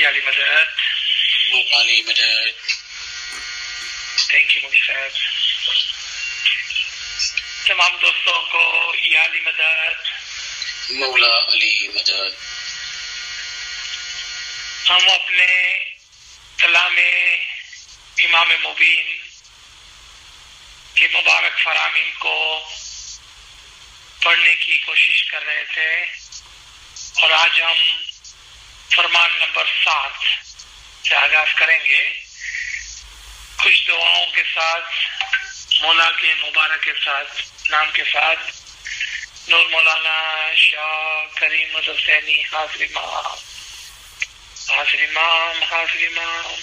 علی مدد علی مدد. Thank you Modi صاحب. تمام دوستوں کو یا علی مدد مولا علی مدد. ہم اپنے کلام امام مبین کے مبارک فرامین کو پڑھنے کی کوشش کر رہے تھے اور آج ہم فرمان نمبر 7 سے آغاز کریں گے. کچھ دعاؤں کے ساتھ مولا کے مبارک کے ساتھ نام کے ساتھ. نور مولانا شاہ کریم حسینی حاضر امام حاضر امام حاضر امام.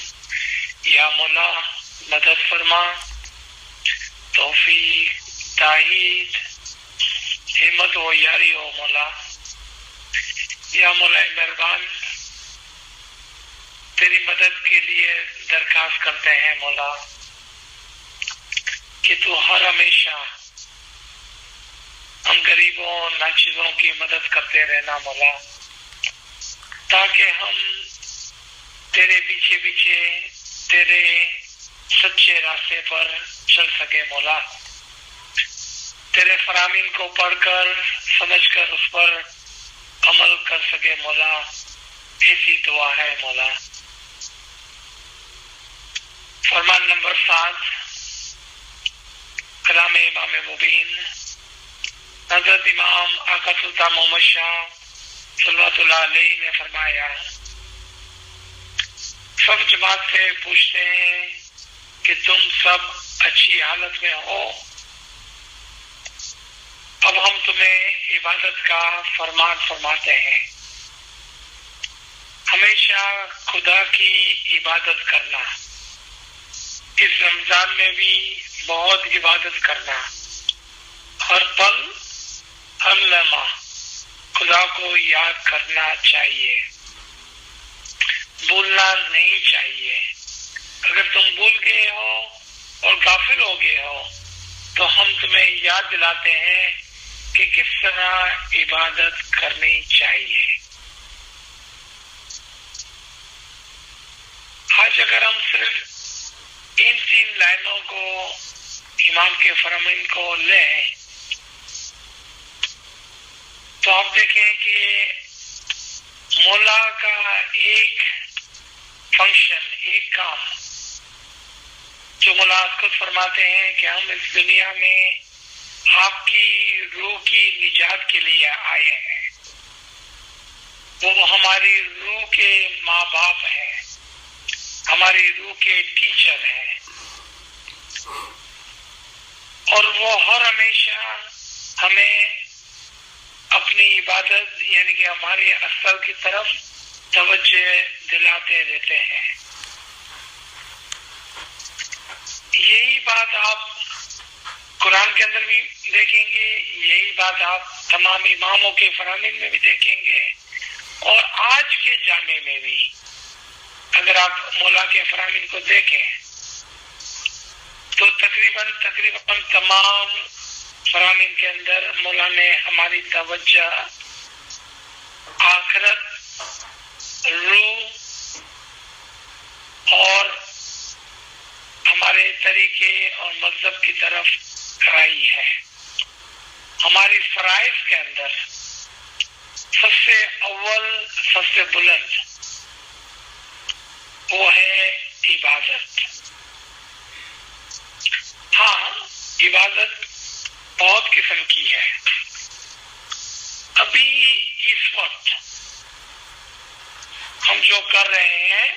یا مولا مدد فرما، توفیق، تائید، ہمت و یاری ہو مولا. یا مولا مہربان تیری مدد کے لیے درخواست کرتے ہیں مولا کہ تو ہر ہمیشہ ہم غریبوں ناچیزوں کی مدد کرتے رہنا مولا، تاکہ ہم تیرے پیچھے پیچھے تیرے سچے راستے پر چل سکے مولا، تیرے فرامین کو پڑھ کر سمجھ کر اس پر عمل کر سکے مولا، ایسی دعا ہے مولا۔ فرمان نمبر 7 کلام امام مبین حضرت امام آقا سلطان محمد شاہ صلوات اللہ علیہ نے فرمایا، سب جماعت سے پوچھتے ہیں کہ تم سب اچھی حالت میں ہو، اب ہم تمہیں عبادت کا فرمان فرماتے ہیں، ہمیشہ خدا کی عبادت کرنا، اس رمضان میں بھی بہت عبادت کرنا، ہر پل ہر لمحہ خدا کو یاد کرنا چاہیے، بھولنا نہیں چاہیے۔ اگر تم بھول گئے ہو اور غافل ہو گئے ہو تو ہم تمہیں یاد دلاتے ہیں کہ کس طرح عبادت کرنی چاہیے۔ آج اگر ہم صرف ان 3 لائنوں کو امام کے فرمان کو لیں تو آپ دیکھیں کہ مولا کا ایک فنکشن، ایک کام جو مولا خود فرماتے ہیں کہ ہم اس دنیا میں آپ کی روح کی نجات کے لیے آئے ہیں، وہ ہماری روح کے ماں باپ ہیں، ہماری روح کے ٹیچر ہیں، اور وہ ہر ہمیشہ ہمیں اپنی عبادت یعنی کہ ہماری اصل کی طرف توجہ دلاتے رہتے ہیں۔ یہی بات آپ قرآن کے اندر بھی دیکھیں گے، یہی بات آپ تمام اماموں کے فرامین میں بھی دیکھیں گے، اور آج کے جامع میں بھی اگر آپ مولا کے فرامین کو دیکھیں تو تقریباً تمام فرامین کے اندر مولا نے ہماری توجہ آخرت، روح اور ہمارے طریقے اور مذہب کی طرف کرائی ہے۔ ہماری فرائض کے اندر سب سے اول، سب سے بلند وہ ہے عبادت۔ ہاں، عبادت بہت قسم کی ہے۔ ابھی اس وقت ہم جو کر رہے ہیں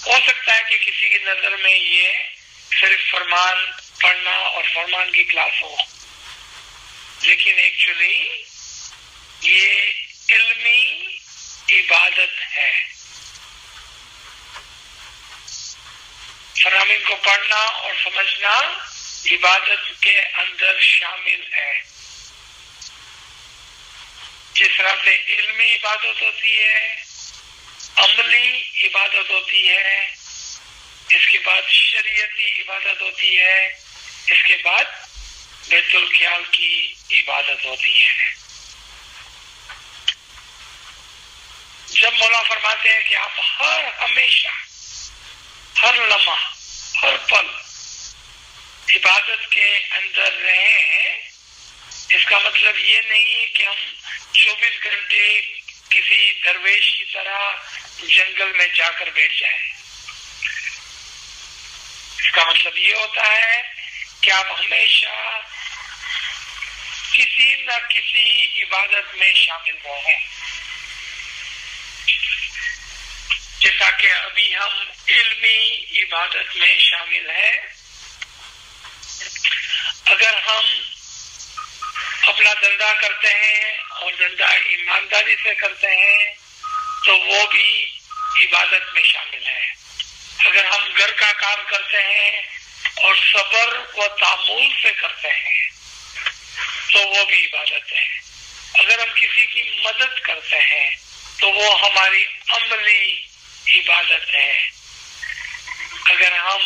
ہو سکتا ہے کہ کسی کی نظر میں یہ صرف فرمان پڑھنا اور فرمان کی کلاس ہو، لیکن ایکچولی یہ علمی عبادت ہے۔ فرامین کو پڑھنا اور سمجھنا عبادت کے اندر شامل ہے۔ جس طرح سے علمی عبادت ہوتی ہے، عملی عبادت ہوتی ہے، اس کے بعد شریعتی عبادت ہوتی ہے، اس کے بعد بیت الخیال کی عبادت ہوتی ہے۔ جب مولا فرماتے ہیں کہ آپ ہر ہمیشہ، ہر لمحہ، ہر پل عبادت کے اندر رہے ہیں، اس کا مطلب یہ نہیں ہے کہ ہم 24 گھنٹے کسی درویش کی طرح جنگل میں جا کر بیٹھ جائیں۔ اس کا مطلب یہ ہوتا ہے کہ آپ ہمیشہ کسی نہ کسی عبادت میں شامل رہیں، جیسا کہ ابھی ہم علمی عبادت میں شامل ہیں۔ اگر ہم اپنا دھندا کرتے ہیں اور دھندا ایمانداری سے کرتے ہیں تو وہ بھی عبادت میں شامل ہے۔ اگر ہم گھر کا کام کرتے ہیں اور صبر و تحمل سے کرتے ہیں تو وہ بھی عبادت ہے۔ اگر ہم کسی کی مدد کرتے ہیں تو وہ ہماری عملی عبادت ہے. اگر ہم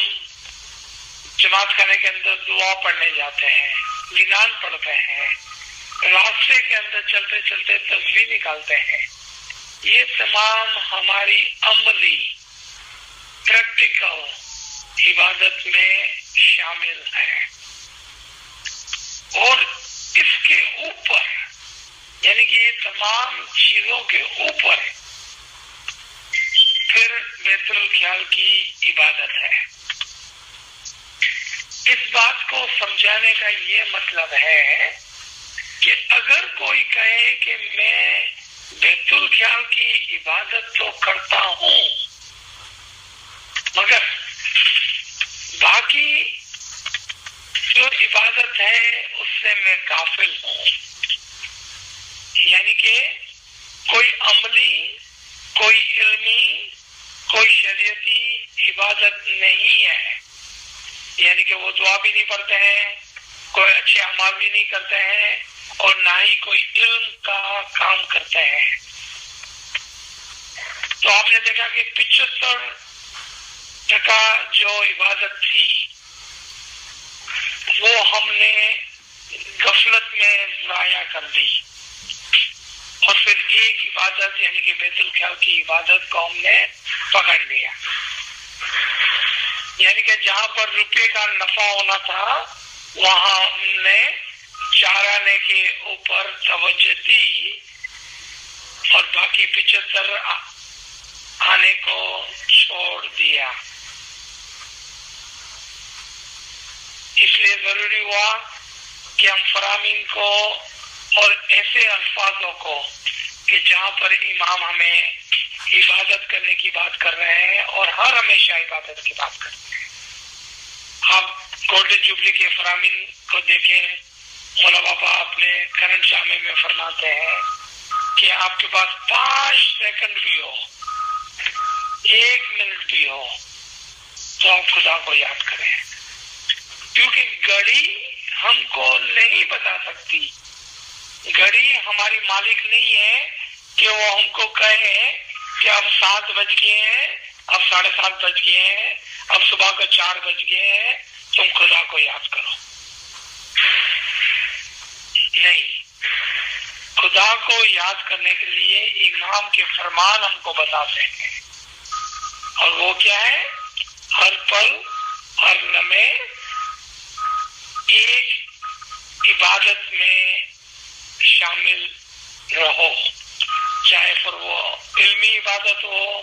جماعت خانے کے اندر دعا پڑھنے جاتے ہیں، گنان پڑھتے ہیں، راستے کے اندر چلتے چلتے تسبیح نکالتے ہیں، یہ تمام ہماری عملی پریکٹیکل عبادت میں شامل ہے. اور اس کے اوپر یعنی کہ یہ تمام چیزوں کے اوپر پھر بیت الخیال کی عبادت ہے. اس بات کو سمجھانے کا یہ مطلب ہے کہ اگر کوئی کہے کہ میں بیت الخیال کی عبادت تو کرتا ہوں مگر باقی جو عبادت ہے اس سے میں غافل ہوں، یعنی کہ کوئی عملی، کوئی علمی، کوئی شریعتی عبادت نہیں ہے، یعنی کہ وہ دعا بھی نہیں پڑھتے ہیں، کوئی اچھے اعمال بھی نہیں کرتے ہیں اور نہ ہی کوئی علم کا کام کرتے ہیں. تو آپ نے دیکھا کہ 75% جو عبادت تھی وہ ہم نے غفلت میں ضائع کر دی، اور پھر ایک عبادت یعنی کہ بیت الخیال کی عبادت کو ہم نے پکڑ لیا. یعنی کہ جہاں پر روپے کا نفع ہونا تھا وہاں ہم نے چارانے کے اوپر توجہ دی اور باقی 75 آنے کو چھوڑ دیا. اس لیے ضروری ہوا کہ ہم فرامین کو اور ایسے الفاظوں کو کہ جہاں پر امام ہمیں عبادت کرنے کی بات کر رہے ہیں اور ہر ہمیشہ عبادت کی بات کر رہے ہیں. آپ گولڈن جوبلی کے فرامین کو دیکھیں، مولا بابا اپنے کرنٹ جامع میں فرماتے ہیں کہ آپ کے پاس 5 سیکنڈ بھی ہو، 1 منٹ بھی ہو تو آپ خدا کو یاد کریں، کیونکہ گھڑی ہم کو نہیں بتا سکتی. گھڑی ہماری مالک نہیں ہے کہ وہ ہم کو کہے کہ اب 7 بج گئے ہیں، اب 7:30 بج گئے ہیں، اب صبح کو 4 بج گئے ہیں، تم خدا کو یاد کرو. نہیں، خدا کو یاد کرنے کے لیے امام کے فرمان ہم کو بتاتے ہیں، اور وہ کیا ہے؟ ہر پل ہر لمحے ایک عبادت میں شامل رہو، چاہے پھر وہ علمی عبادت ہو،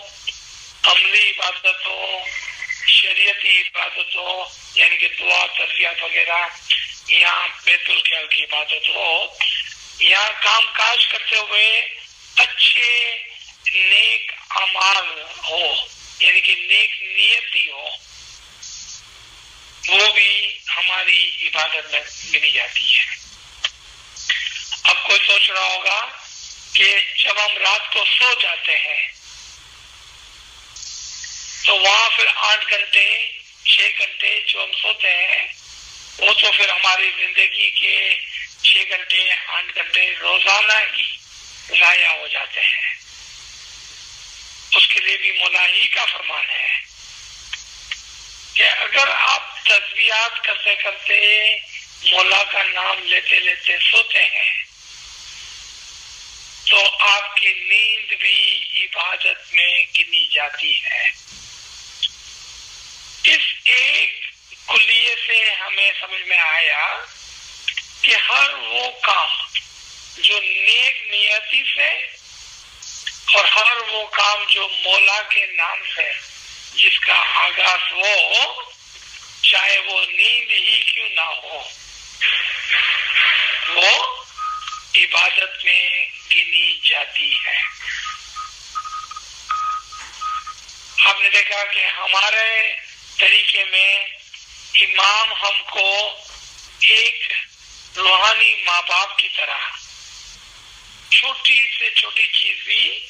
عملی عبادت ہو، شریعتی عبادت ہو یعنی کہ دعا تربیت وغیرہ، یا بیت الخیال کی عبادت ہو، یا کام کاج کرتے ہوئے اچھے نیک اعمال ہو یعنی کہ نیک نیتی ہو، وہ بھی ہماری عبادت میں گنی جاتی ہے. اب کوئی سوچ رہا ہوگا کہ جب ہم رات کو سو جاتے ہیں تو وہاں پھر 8 گھنٹے 6 گھنٹے جو ہم سوتے ہیں وہ تو پھر ہماری زندگی کے 6 گھنٹے 8 گھنٹے روزانہ ہی ضائع ہو جاتے ہیں. اس کے لیے بھی مولا ہی کا فرمان ہے کہ اگر آپ تسبیحات کرتے کرتے مولا کا نام لیتے لیتے سوتے ہیں تو آپ کی نیند بھی عبادت میں گنی جاتی ہے. اس ایک کلیے سے ہمیں سمجھ میں آیا کہ ہر وہ کام جو نیک نیتی سے اور ہر وہ کام جو مولا کے نام سے جس کا آغاز ہو، چاہے وہ نیند ہی کیوں نہ ہو، وہ عبادت میں گنی جاتی ہے. آپ نے دیکھا کہ ہمارے طریقے میں امام ہم کو ایک روحانی ماں باپ کی طرح چھوٹی سے چھوٹی چیز بھی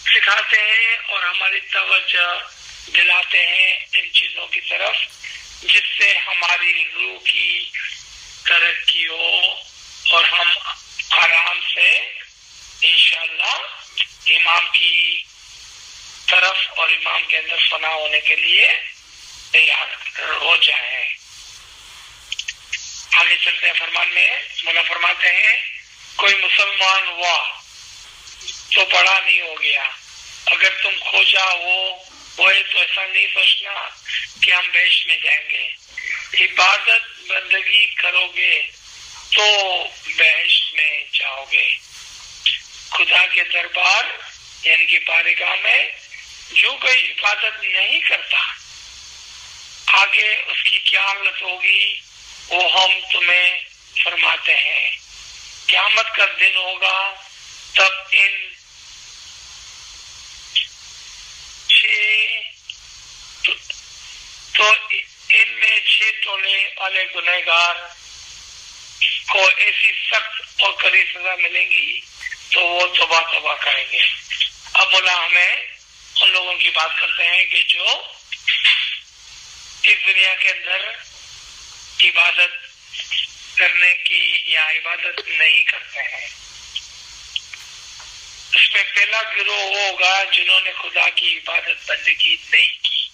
سکھاتے ہیں اور ہماری توجہ دلاتے ہیں ان چیزوں کی طرف، جس سے ہماری روح کی ترقی ہو اور ہم آرام سے انشاءاللہ امام کی طرف اور امام کے اندر فنا ہونے کے لیے تیار ہو جائیں. آگے چلتے ہیں فرمان میں. مولا فرماتے ہیں کوئی مسلمان ہوا تو بڑا نہیں ہو گیا. اگر تم کھوجا ہوئے تو ایسا نہیں سوچنا کہ ہم بہشت میں جائیں گے. عبادت بندگی کرو گے تو بہشت میں جاؤ گے. خدا کے دربار یعنی کہ بارگاہ میں جو کوئی عبادت نہیں کرتا آگے اس کی کیا حالت ہوگی وہ ہم تمہیں فرماتے ہیں. قیامت کا دن ہوگا تب ان میں 6 ٹولے والے گنہگار کو ایسی سخت اور کڑی سزا ملے گی تو وہ توبہ کریں گے. اب مولا ہمیں ان لوگوں کی بات کرتے ہیں کہ جو اس دنیا کے اندر عبادت کرنے کی یا عبادت نہیں کرتے ہیں. اس میں پہلا گروہ ہوگا جنہوں نے خدا کی عبادت بندگی نہیں کی.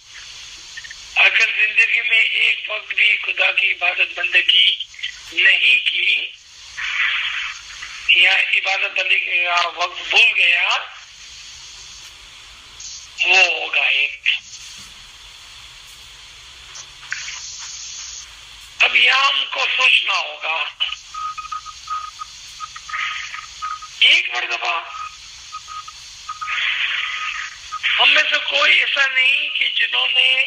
اگر زندگی میں ایک وقت بھی خدا کی عبادت بندگی نہیں کی یا عبادت بندگی کا وقت بھول گیا وہ ہوگا ایک. اب یہاں ہم کو سوچنا ہوگا ایک مرتبہ ہم میں سے کوئی ایسا نہیں کہ جنہوں نے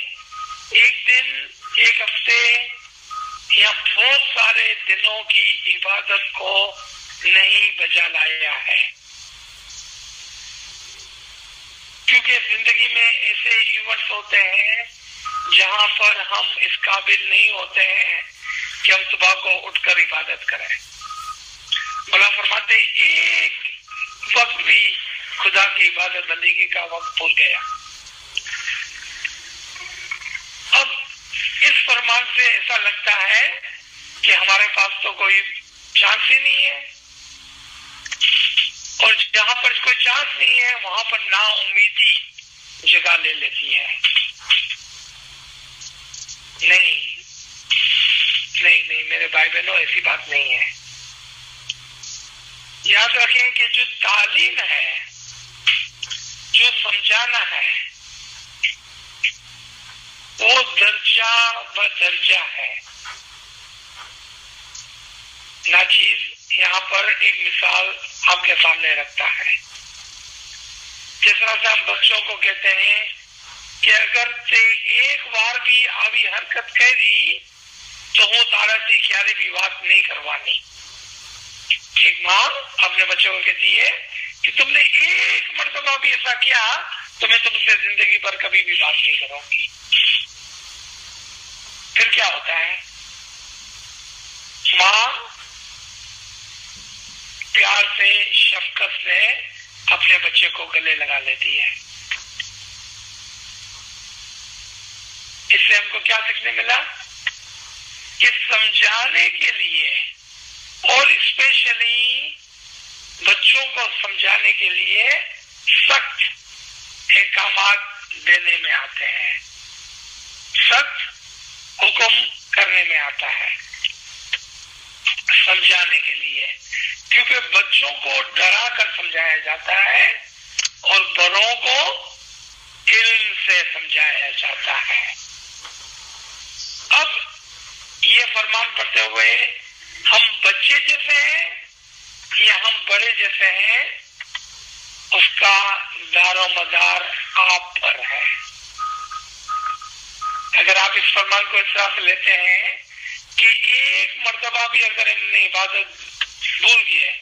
ایک دن ایک ہفتے یا بہت سارے دنوں کی عبادت کو نہیں بجا لایا ہے. کیونکہ زندگی میں ایسے ایونٹس ہوتے ہیں جہاں پر ہم اس قابل نہیں ہوتے ہیں کہ ہم صبح کو اٹھ کر عبادت کریں. مولا فرماتے ایک وقت بھی خدا کی عبادت بندگی کا وقت بھول گیا. اب اس فرمان سے ایسا لگتا ہے کہ ہمارے پاس تو کوئی چانس ہی نہیں ہے اور جہاں پر کوئی چانس نہیں ہے وہاں پر نا امیدی جگہ لے لیتی ہے. نہیں میرے بھائی بہنوں ایسی بات نہیں ہے. یاد رکھیں کہ جو تعلیم ہے جو سمجھانا ہے وہ درجہ و درجہ ہے. ناچیز یہاں پر ایک مثال آپ کے سامنے رکھتا ہے. جس طرح سے ہم بچوں کو کہتے ہیں کہ اگر ایک بار بھی آوی حرکت کری تو وہ تارا سے کیاری بھی بات نہیں کروانی. ایک ماں اپنے بچوں کو کہتی ہے کہ تم نے ایک مرتبہ بھی ایسا کیا تو میں تم سے زندگی پر کبھی بھی بات نہیں کروں گی. پھر کیا ہوتا ہے؟ ماں پیار سے شفقت سے اپنے بچے کو گلے لگا لیتی ہے. اس سے ہم کو کیا سیکھنے ملا کہ سمجھانے کے لیے اور اسپیشلی بچوں کو سمجھانے کے لیے سخت احکامات دینے میں آتے ہیں, سخت حکم کرنے میں آتا ہے سمجھانے کے لیے, کیونکہ بچوں کو ڈرا کر سمجھایا جاتا ہے اور بڑوں کو علم سے سمجھایا جاتا ہے. اب یہ فرمان پڑھتے ہوئے ہم بچے جیسے ہیں یا ہم بڑے جیسے ہیں اس کا دار و مدار آپ پر ہے. اگر آپ اس فرمان کو اس طرح سے لیتے ہیں کہ ایک مرتبہ بھی اگر ہم نے عبادت بھول گئے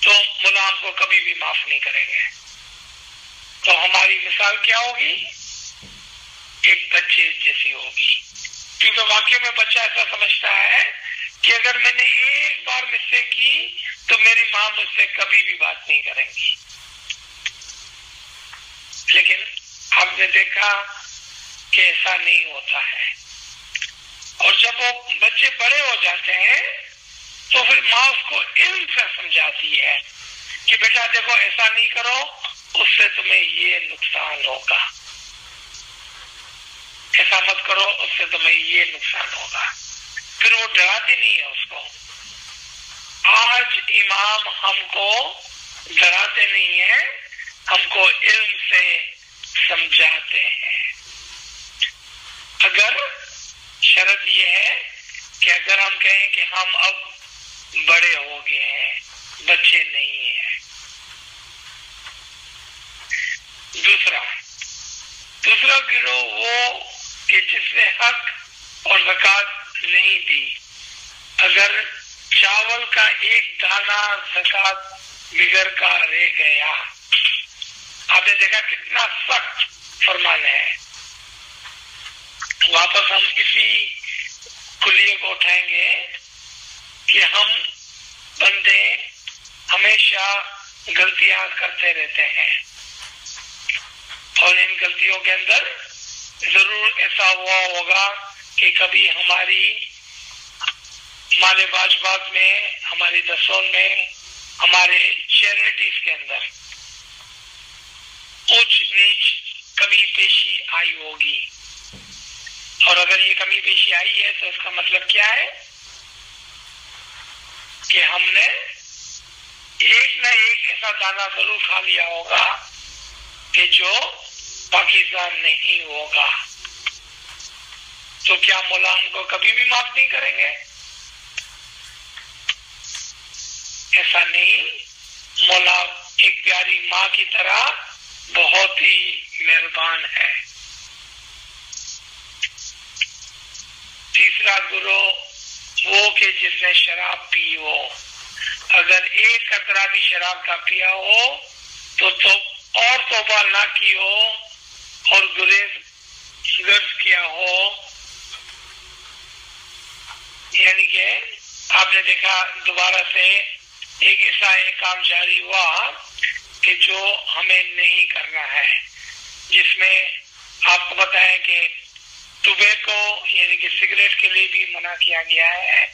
تو مولا ہم کو کبھی بھی معاف نہیں کریں گے, تو ہماری مثال کیا ہوگی؟ ایک بچے جیسی ہوگی. کیونکہ واقعی میں بچہ ایسا سمجھتا ہے کہ اگر میں نے ایک بار مسٹیک کی تو میری ماں مجھ سے کبھی بھی بات نہیں کریں گی. لیکن آپ نے دیکھا کہ ایسا نہیں ہوتا ہے, اور جب وہ بچے بڑے ہو جاتے ہیں تو پھر ماں اس کو علم سے سمجھاتی ہے کہ بیٹا دیکھو ایسا نہیں کرو اس سے تمہیں یہ نقصان ہوگا، ایسا مت کرو اس سے تمہیں یہ نقصان ہوگا. پھر وہ ڈراتے نہیں ہے اس کو. آج امام ہم کو ڈراتے نہیں ہیں، ہم کو علم سے سمجھاتے ہیں. اگر شرط یہ ہے کہ اگر ہم کہیں کہ ہم اب بڑے ہو گئے ہیں، بچے نہیں ہیں. دوسرا گروہ وہ کہ جس نے حق اور زکوٰۃ نہیں دی. اگر چاول کا ایک دانہ زکوٰۃ بغیر کا رہ گیا، آپ نے دیکھا کتنا سخت فرمان ہے. واپس ہم اسی کلیے کو اٹھائیں گے کہ ہم بندے ہمیشہ غلطیاں کرتے رہتے ہیں، اور ان غلطیوں کے اندر ضرور ایسا ہوا ہوگا کہ کبھی ہماری مال واجبات میں، ہماری دسون میں، ہمارے چیریٹیز کے اندر اونچ نیچ کمی پیشی آئی ہوگی. اور اگر یہ کمی پیشی آئی ہے تو اس کا مطلب کیا ہے کہ ہم نے ایک نہ ایک ایسا دانہ ضرور کھا لیا ہوگا کہ جو پاکیزہ نہیں ہوگا. تو کیا مولا ہم کو کبھی بھی معاف نہیں کریں گے؟ ایسا نہیں. مولا ایک پیاری ماں کی طرح بہت ہی مہربان ہے. تیسرا گروہ وہ کہ جس نے شراب پی ہو. اگر ایک قطرہ بھی شراب کا پیا ہو تو اور توبہ نہ کی ہو اور گرز کیا ہو، یعنی کہ آپ نے دیکھا دوبارہ سے ایک ایسا کام جاری ہوا کہ جو ہمیں نہیں کرنا ہے، جس میں آپ کو پتا ہے کہ ٹوبیکو یعنی کہ سگریٹ کے لیے بھی منع کیا گیا ہے،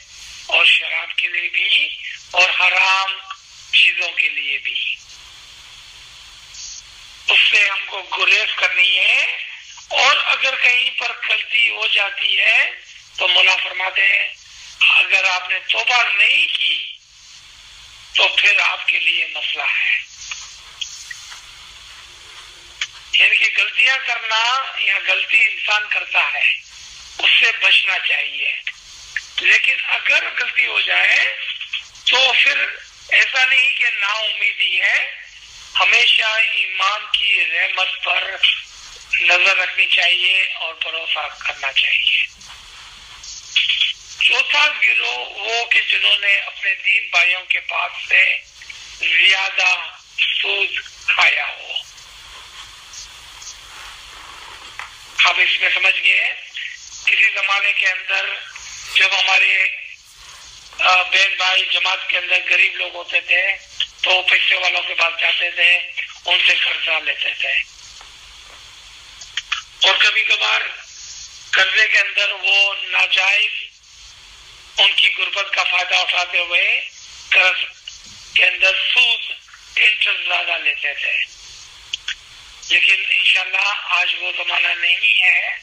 اور شراب کے لیے بھی، اور حرام چیزوں کے لیے بھی. اس سے ہم کو گریز کرنی ہے. اور اگر کہیں پر غلطی ہو جاتی ہے تو مولا فرماتے ہیں اگر آپ نے توبہ نہیں کی تو پھر آپ کے لیے مسئلہ ہے. یعنی کہ غلطیاں کرنا یا غلطی انسان کرتا ہے، اس سے بچنا چاہیے. لیکن اگر غلطی ہو جائے تو پھر ایسا نہیں کہ نا امیدی ہے، ہمیشہ امام کی رحمت پر نظر رکھنی چاہیے اور بھروسہ کرنا چاہیے. چوتھا گروہ وہ کہ جنہوں نے اپنے دین بھائیوں کے پاس سے زیادہ سود کھایا ہو. آپ اس میں سمجھ گئے کسی زمانے کے اندر جب ہمارے بہن بھائی جماعت کے اندر غریب لوگ ہوتے تھے تو پیسے والوں کے پاس جاتے تھے، ان سے قرضہ لیتے تھے، اور کبھی کبھار قرضے کے اندر وہ ناجائز ان کی غربت کا فائدہ اٹھاتے ہوئے قرض کے اندر سود انٹرسٹ زیادہ لیتے تھے. لیکن انشاءاللہ آج وہ زمانہ نہیں ہے،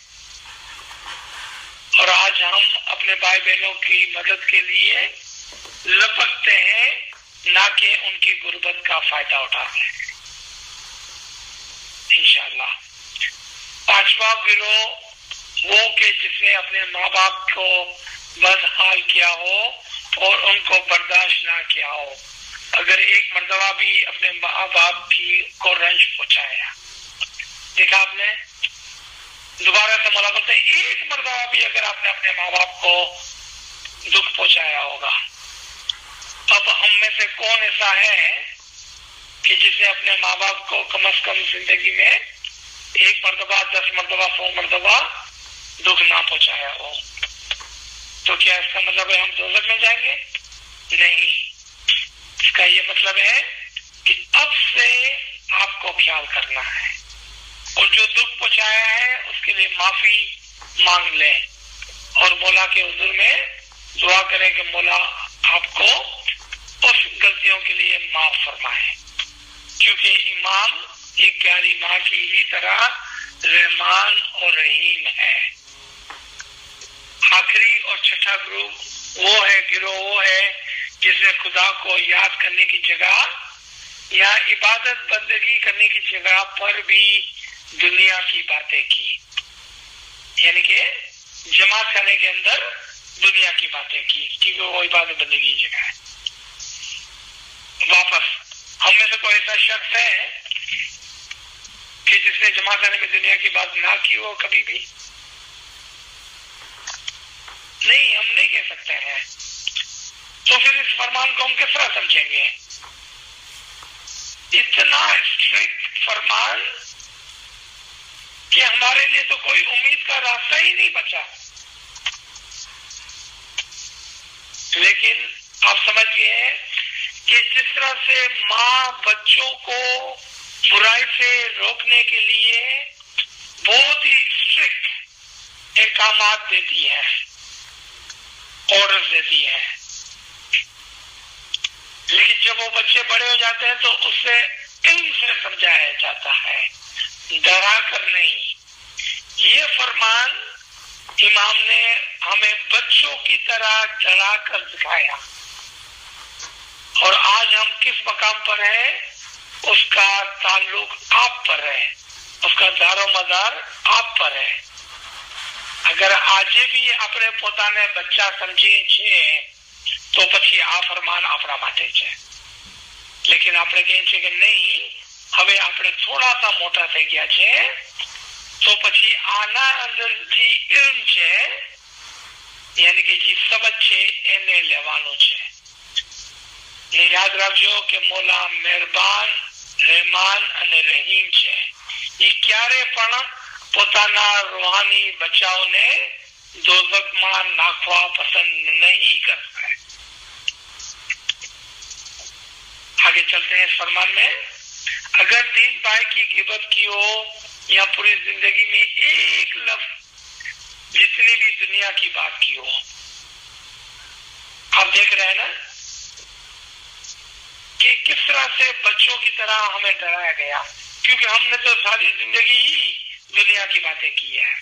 اور آج ہم اپنے بھائی بہنوں کی مدد کے لیے لپکتے ہیں، نہ کہ ان کی غربت کا فائدہ اٹھاتے ہیں انشاءاللہ. پانچواں گروہ وہ کہ جس نے اپنے ماں باپ کو بدحال کیا ہو اور ان کو برداشت نہ کیا ہو. اگر ایک مرتبہ بھی اپنے ماں باپ کو رنج پہنچایا، دیکھا آپ نے دوبارہ سے مولا بولتے ہیں ایک مرتبہ بھی اگر آپ نے اپنے ماں باپ کو دکھ پہنچایا ہوگا. اب ہم میں سے کون ایسا ہے کہ جس نے اپنے ماں باپ کو کم از کم زندگی میں ایک مرتبہ، 10 مرتبہ، 100 مرتبہ دکھ نہ پہنچایا ہو؟ تو کیا اس کا مطلب ہے ہم دوزخ میں جائیں گے؟ نہیں. اس کا یہ مطلب ہے کہ اب سے آپ کو خیال کرنا ہے، اور جو دکھ پہنچایا ہے اس کے لیے معافی مانگ لیں، اور مولا کے حضور میں دعا کریں کہ مولا آپ کو اس غلطیوں کے لیے معاف فرمائے. کیونکہ امام ایک پیاری ماں کی ہی طرح رحمان اور رحیم ہے۔ آخری اور چھٹا گروپ وہ ہے، گروہ وہ ہے جس نے خدا کو یاد کرنے کی جگہ یا عبادت بندگی کرنے کی جگہ پر بھی دنیا کی باتیں کی، یعنی کہ جماعت خانے کے اندر دنیا کی باتیں کی، کیونکہ وہ عبادت بندگی کی جگہ ہے۔ واپس ہم میں سے کوئی ایسا شخص ہے کہ جس نے جماعت خانے میں دنیا کی بات نہ کی ہو کبھی بھی؟ نہیں، ہم نہیں کہہ سکتے ہیں۔ تو پھر اس فرمان کو ہم کس طرح سمجھیں گے؟ اتنا اسٹرکٹ فرمان کہ ہمارے لیے تو کوئی امید کا راستہ ہی نہیں بچا۔ لیکن آپ سمجھ گئے کہ جس طرح سے ماں بچوں کو برائی سے روکنے کے لیے بہت ہی اسٹرکٹ احکامات دیتی ہے، آرڈر دیتی ہے، لیکن جب وہ بچے بڑے ہو جاتے ہیں تو اسے علم سے سمجھایا جاتا ہے، ڈرا کر نہیں۔ یہ فرمان امام نے ہمیں بچوں کی طرح ڈرا کر دکھایا، اور آج ہم کس مقام پر ہیں؟ اس کا تعلق آپ پر ہے، اس کا دار و مدار آپ پر ہے۔ اگر آج بھی اپنے પોતાને બચ્ચા સમજી છે તો પછી આ ફરમાન આપણા માટે છે, લેકિન આપણે કહીએ છીએ કે નહીં, હવે આપણે થોડા સા મોટા થઈ ગયા છે તો પછી આના અંદર જે ઇલ્મ છે, યાની કે જે સમજ છે એને લેવાનું છે। ને યાદ રાખજો કે મોલા મહેરબાન, રહેમાન અને રહીમ છે। એ ક્યારે પણ પોતાના રૂહાની બચ્ચાઓને દોઝખમાં નાખવા પસંદ نہیں کرتا ہے۔ آگے چلتے ہیں اس فرمان میں۔ اگر دین بھائی کی غیبت کی ہو یا پوری زندگی میں ایک لفظ جتنی بھی دنیا کی بات کی ہو، آپ دیکھ رہے ہیں نا کہ کس طرح سے بچوں کی طرح ہمیں ڈرایا گیا، کیونکہ ہم نے تو ساری زندگی ہی دنیا کی باتیں کی ہے۔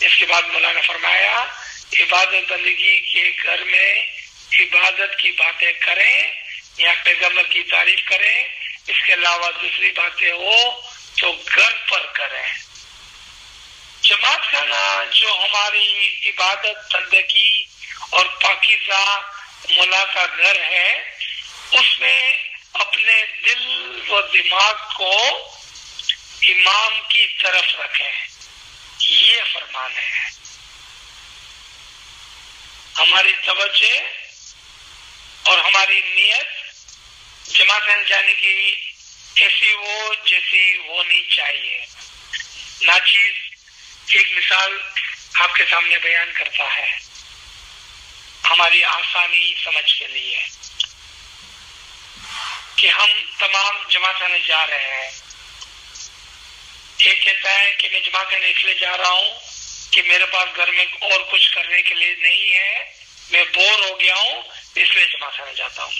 اس کے بعد مولانا فرمایا عبادت بندگی کے گھر میں عبادت کی باتیں کریں یا پیغمبر کی تعریف کریں، اس کے علاوہ دوسری باتیں ہو تو گھر پر کریں۔ جماعت خانہ جو ہماری عبادت بندگی اور پاکیزہ مولا کا گھر ہے، اس میں اپنے دل و دماغ کو امام کی طرف رکھیں، یہ فرمان ہے۔ ہماری توجہ اور ہماری نیت جماعت میں جانے کی ایسی ہو جیسی ہونی چاہیے۔ ناچیز ایک مثال آپ کے سامنے بیان کرتا ہے ہماری آسانی سمجھ کے لیے کہ ہم تمام جماعت میں جا رہے ہیں۔ ایک کہتا ہے کہ میں جماعت میں اس لیے جا رہا ہوں کہ میرے پاس گھر میں اور کچھ کرنے کے لیے نہیں ہے، میں بور ہو گیا ہوں اس لیے جماعت میں جاتا ہوں۔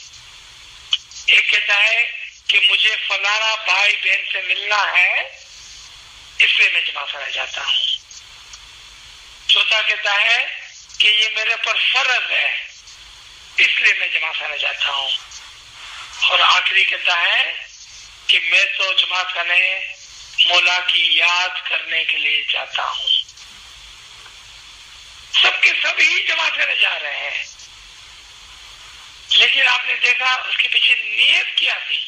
ایک کہتا ہے کہ مجھے فلانا بھائی بہن سے ملنا ہے اس لیے میں جماعت میں جاتا ہوں۔ چوتھا کہتا ہے کہ یہ میرے پر فرض ہے اس لیے میں جماعت میں جاتا ہوں۔ اور آخری کہتا ہے کہ میں تو جماعت کرنے مولا کی یاد کرنے کے لیے جاتا ہوں۔ سب کے سب ہی جماعت کرنے جا رہے ہیں، لیکن آپ نے دیکھا اس کے پیچھے نیت کیا تھی۔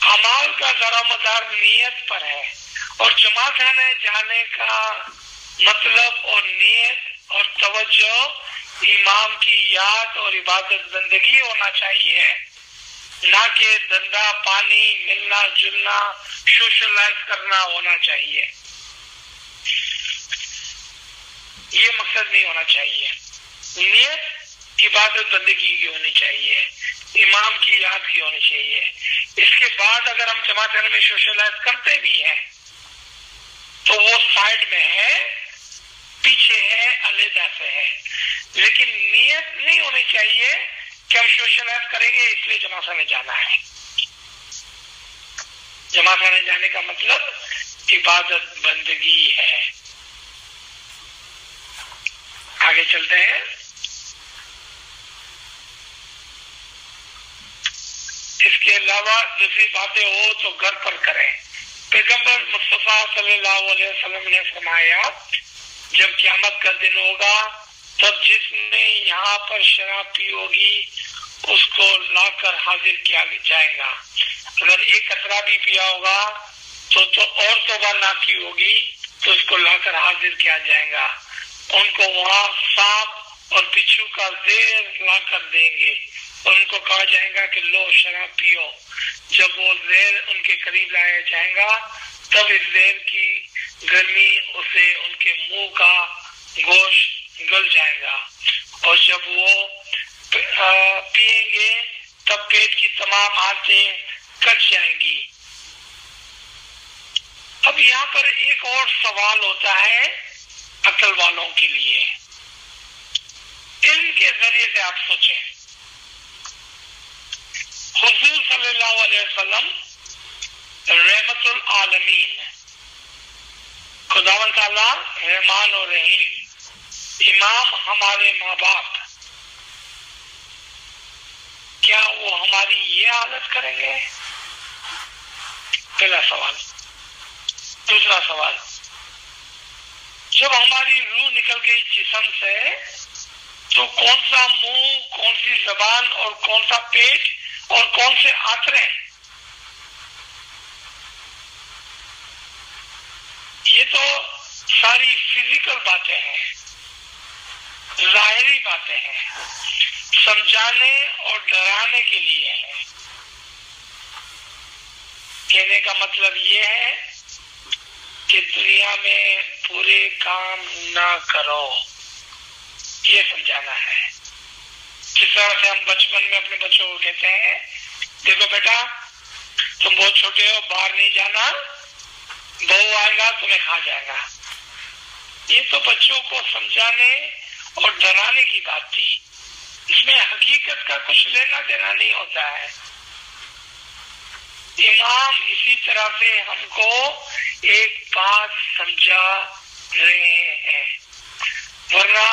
اعمال کا دارمدار نیت پر ہے، اور جماعت کرنے جانے کا مطلب اور نیت اور توجہ امام کی یاد اور عبادت بندگی ہونا چاہیے، نہ کہ دھندا پانی ملنا جلنا سوشلائز کرنا ہونا چاہیے۔ یہ مقصد نہیں ہونا چاہیے۔ نیت عبادت بندگی کی ہونی چاہیے، امام کی یاد کی ہونی چاہیے۔ اس کے بعد اگر ہم جماعت میں سوشلائز کرتے بھی ہیں تو وہ سائڈ میں ہے، پیچھے ہے، علیحدہ سے ہے، لیکن نیت نہیں ہونی چاہیے کہ ہم سوشلائز کریں گے اس لیے جمع خانے جانا ہے. جمع خانے جانے کا مطلب عبادت بندگی ہے. آگے چلتے ہیں. اس کے علاوہ دوسری باتیں ہو تو گھر پر کریں. پیغمبر مصطفیٰ صلی اللہ علیہ وسلم نے فرمایا جب قیامت کا دن ہوگا تب جس نے یہاں پر شراب پی ہوگی اس کو لا کر حاضر کیا جائے گا. اگر ایک قطرہ بھی پیا ہوگا تو اور توبہ نہ کی ہوگی تو اس کو لا کر حاضر کیا جائے گا. ان کو وہاں سانپ اور بچھو کا زہر لا کر دیں گے. ان کو کہا جائے گا کہ لو شراب پیو. جب وہ زہر ان کے قریب لایا جائے گا تب اس زہر کی گرمی اسے ان کے منہ کا گوشت گل جائے گا اور جب وہ پیئیں گے تب پیٹ کی تمام عادتیں کٹ جائیں گی. اب یہاں پر ایک اور سوال ہوتا ہے عقل والوں کے لیے. علم کے ذریعے سے آپ سوچیں. حضور صلی اللہ علیہ وسلم رحمت العالمین، خداوند تعالیٰ رحمان و رحیم، امام ہمارے ماں باپ، کیا وہ ہماری یہ حالت کریں گے؟ پہلا سوال. دوسرا سوال، جب ہماری روح نکل گئی جسم سے تو کون سا منہ، کون سی زبان اور کون سا پیٹ اور کون سے آترے؟ یہ تو ساری فزیکل باتیں ہیں، ظاہری باتیں ہیں، سمجھانے اور ڈرانے کے لیے ہے. کہنے کا مطلب یہ ہے کہ دنیا میں برے کام نہ کرو، یہ سمجھانا ہے. جس طرح سے ہم بچپن میں اپنے بچوں کو کہتے ہیں دیکھو بیٹا تم بہت چھوٹے ہو، باہر نہیں جانا، بہو آئے گا تمہیں کھا جائے گا. یہ تو بچوں کو سمجھانے اور ڈرانے کی بات تھی. اس میں حقیقت کا کچھ لینا دینا نہیں ہوتا ہے. امام اسی طرح سے ہم کو ایک بات سمجھا رہے ہیں، ورنہ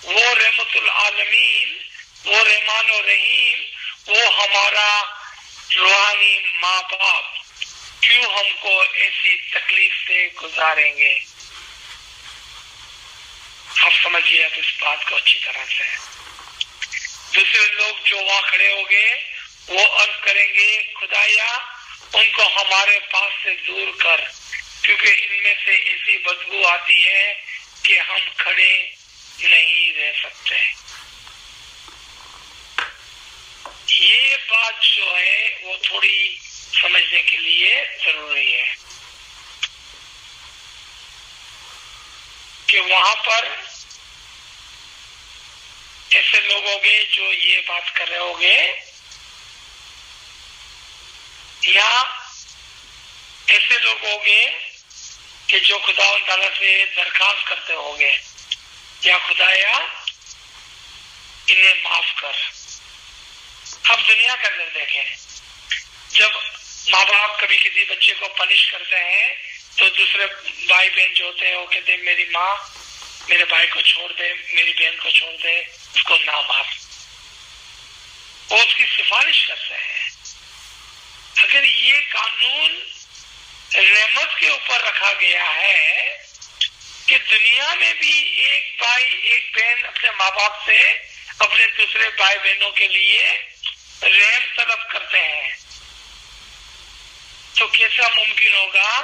وہ رحمت العالمین، وہ رحمان و رحیم، وہ ہمارا روحانی ماں باپ کیوں ہم کو ایسی تکلیف سے گزاریں گے؟ آپ سمجھیے اب اس بات کو اچھی طرح سے. دوسرے لوگ جو وہاں کھڑے ہو گئے وہ عرض کریں گے خدایا ان کو ہمارے پاس سے دور کر، کیونکہ ان میں سے ایسی بدبو آتی ہے کہ ہم کھڑے نہیں رہ سکتے. یہ بات جو ہے وہ تھوڑی سمجھنے کے لیے ضروری ہے کہ وہاں پر ایسے لوگ ہوگے جو یہ بات کر رہے ہوگے، یا ایسے لوگ ہوگے کہ جو خدا تعالیٰ سے درخواست کرتے ہوگے یا خدایا انہیں معاف کر. اب دنیا کے اندر دیکھیں، جب ماں باپ کبھی کسی بچے کو پنش کرتے ہیں تو دوسرے بھائی بہن جو ہوتے ہیں وہ کہتے ہیں میری ماں میرے بھائی کو چھوڑ دے، میری بہن کو چھوڑ دے، اس کو نہ مار. وہ اس کی سفارش کرتے ہیں. اگر یہ قانون رحمت کے اوپر رکھا گیا ہے کہ دنیا میں بھی ایک بھائی ایک بہن اپنے ماں باپ سے اپنے دوسرے بھائی بہنوں کے لیے رحم طلب کرتے ہیں، تو کیسا ممکن ہوگا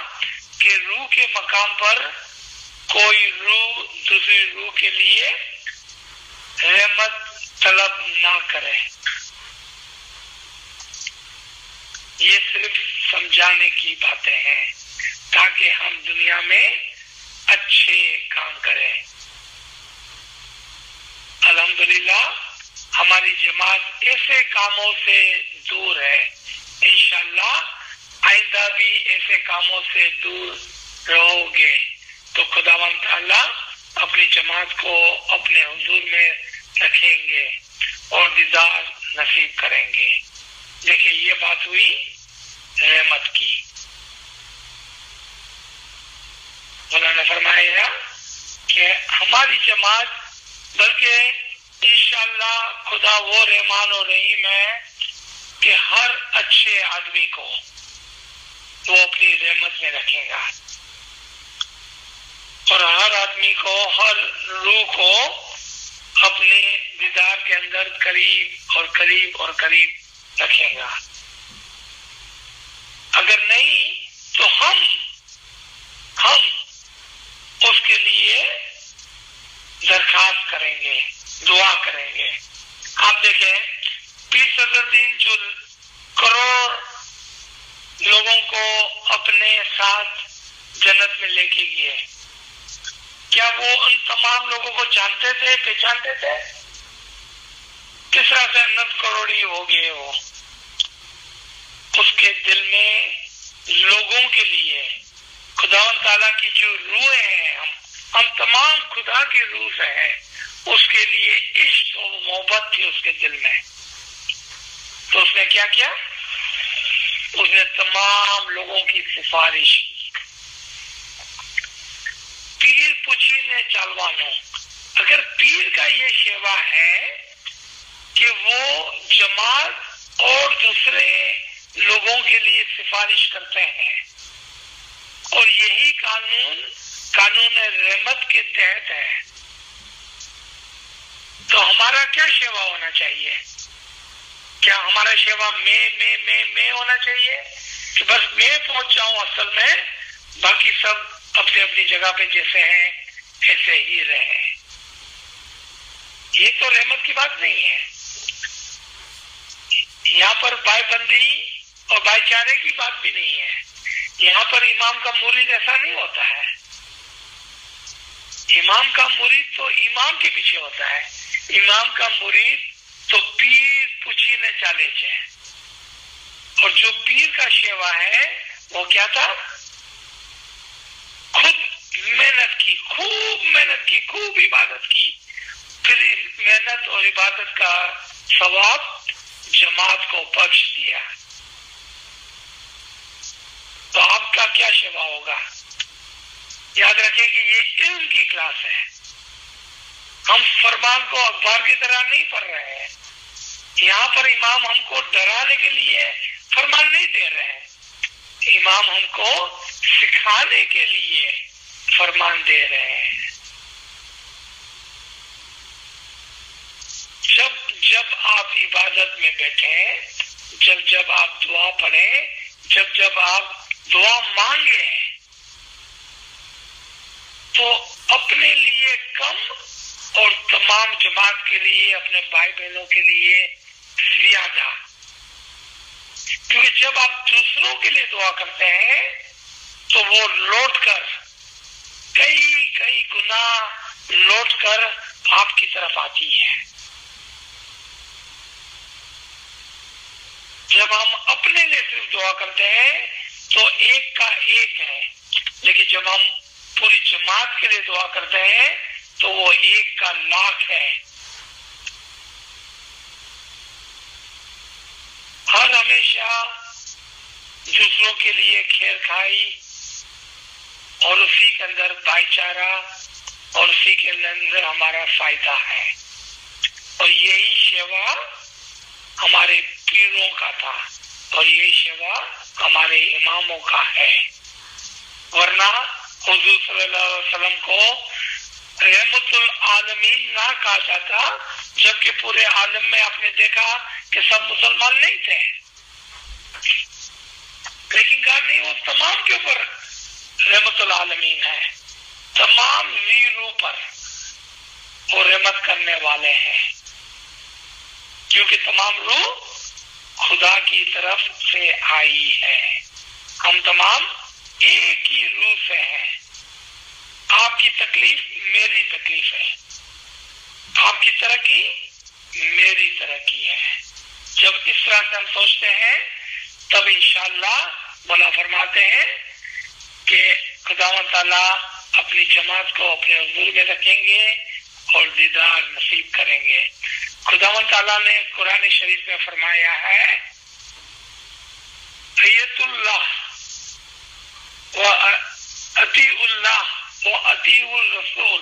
کہ روح کے مقام پر کوئی روح دوسری روح کے لیے رحمت طلب نہ کرے؟ یہ صرف سمجھانے کی باتیں ہیں تاکہ ہم دنیا میں اچھے کام کریں. الحمدللہ ہماری جماعت ایسے کاموں سے دور ہے. انشاءاللہ آئندہ بھی ایسے کاموں سے دور رہو گے تو خداوند تعالیٰ اپنی جماعت کو اپنے حضور میں رکھیں گے اور دیدار نصیب کریں گے. دیکھیں یہ بات ہوئی رحمت کی. انہوں نے فرمایا کہ ہماری جماعت بلکہ انشاءاللہ خدا وہ رحمان و رحیم ہے کہ ہر اچھے آدمی کو وہ اپنی رحمت میں رکھے گا اور ہر آدمی کو، ہر روح کو اپنے دیدار کے اندر قریب اور قریب اور قریب رکھے گا. اگر نہیں تو ہم اس کے لیے درخواست کریں گے، دعا کریں گے. آپ دیکھیں پیر صدرالدین جو کروڑ لوگوں کو اپنے ساتھ جنت میں لے کے گئے، کیا وہ ان تمام لوگوں کو جانتے تھے، پہچانتے تھے؟ کس طرح سے 9 کروڑی ہو گئے وہ؟ اس کے دل میں لوگوں کے لیے خداوند تعالیٰ کی جو روحیں ہیں، ہم تمام خدا کی روح سے ہیں، اس کے لیے عشق اور محبت تھی اس کے دل میں. تو اس نے کیا کیا؟ اس نے تمام لوگوں کی سفارش کی. پیر پوچھی نے چالوانوں، اگر پیر کا یہ شیوا ہے کہ وہ جماعت اور دوسرے لوگوں کے لیے سفارش کرتے ہیں اور یہی قانون رحمت کے تحت ہے، تو ہمارا کیا شیوا ہونا چاہیے؟ کیا ہمارا شیوا میں ہونا چاہیے کہ بس میں پہنچ جاؤں اصل میں، باقی سب اپنی اپنی جگہ پہ جیسے ہیں ایسے ہی رہیں؟ یہ تو رحمت کی بات نہیں ہے. یہاں پر بھائی بندی اور بھائی چارے کی بات بھی نہیں ہے. یہاں پر امام کا مرید ایسا نہیں ہوتا ہے. امام کا مرید تو امام کے پیچھے ہوتا ہے. امام کا مرید تو پیر پوچھی نے چالے چے. اور جو پیر کا شیوا ہے وہ کیا تھا؟ خود محنت کی، خوب عبادت کی، پھر محنت اور عبادت کا ثواب جماعت کو بخش دیا. تو آپ کا کیا شیوا ہوگا؟ یاد رکھیں کہ یہ علم کی کلاس ہے. ہم فرمان کو اخبار کی طرح نہیں پڑھ رہے ہیں. یہاں پر امام ہم کو ڈرانے کے لیے فرمان نہیں دے رہے ہیں. امام ہم کو سکھانے کے لیے فرمان دے رہے ہیں. جب آپ عبادت میں بیٹھیں، جب آپ دعا پڑھیں، جب آپ دعا مانگیں، تو اپنے لیے کم اور تمام جماعت کے لیے، اپنے بھائی بہنوں کے لیے زیادہ. کیونکہ جب آپ دوسروں کے لیے دعا کرتے ہیں تو وہ لوٹ کر کئی گنا لوٹ کر آپ کی طرف آتی ہے. جب ہم اپنے لیے صرف دعا کرتے ہیں تو ایک کا ایک ہے، لیکن جب ہم پوری جماعت کے لیے دعا کرتے ہیں تو وہ ایک کا لاکھ ہے. ہر ہمیشہ دوسروں کے لیے خیر خائی اور اسی کے اندر بھائی چارہ اور اسی کے اندر ہمارا فائدہ ہے. اور یہی شیوا ہمارے پیروں کا تھا اور یہی شیوا ہمارے اماموں کا ہے. ورنہ حضور صلی اللہ علیہ وسلم کو رحمت العالمین نہ کہا جاتا، جبکہ پورے عالم میں آپ نے دیکھا کہ سب مسلمان نہیں تھے، لیکن کہا نہیں، وہ تمام کے اوپر رحمت العالمین ہے. تمام روح پر وہ رحمت کرنے والے ہیں، کیونکہ تمام روح خدا کی طرف سے آئی ہے. ہم تمام ایک ہی روح سے ہیں. آپ کی تکلیف میری تکلیف ہے، آپ کی ترقی میری ترقی ہے. جب اس طرح سے ہم سوچتے ہیں تب انشاءاللہ مولا فرماتے ہیں کہ خداوند تعالیٰ اپنی جماعت کو اپنے حضور میں رکھیں گے اور دیدار نصیب کریں گے. خداوند تعالیٰ نے قرآن شریف میں فرمایا ہے ایت اللہ و اطیعوا اللہ و اطیعوا الرسول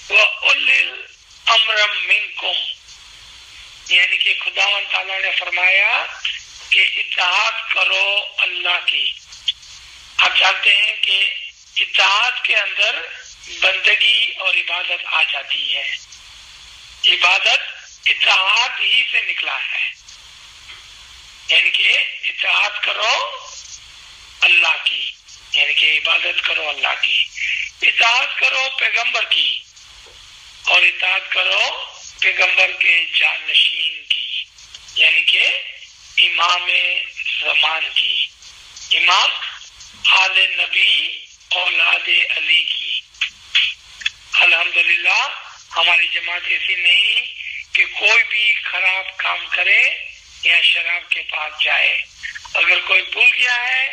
و اولی الامر منکم، یعنی کہ خداوند تعالیٰ نے فرمایا کہ اطاعت کرو اللہ کی۔ آپ جانتے ہیں کہ اطاعت کے اندر بندگی اور عبادت آ جاتی ہے۔ عبادت اطاعت ہی سے نکلا ہے، یعنی کہ اطاعت کرو اللہ کی، یعنی کہ عبادت کرو اللہ کی، اطاعت کرو پیغمبر کی، اور اطاعت کرو پیغمبر کے جانشین کی، یعنی کہ امام زمان کی، امام آل نبی اولاد علی کی۔ الحمدللہ ہماری جماعت ایسی نہیں کہ کوئی بھی خراب کام کرے یا شراب کے پاس جائے۔ اگر کوئی بھول گیا ہے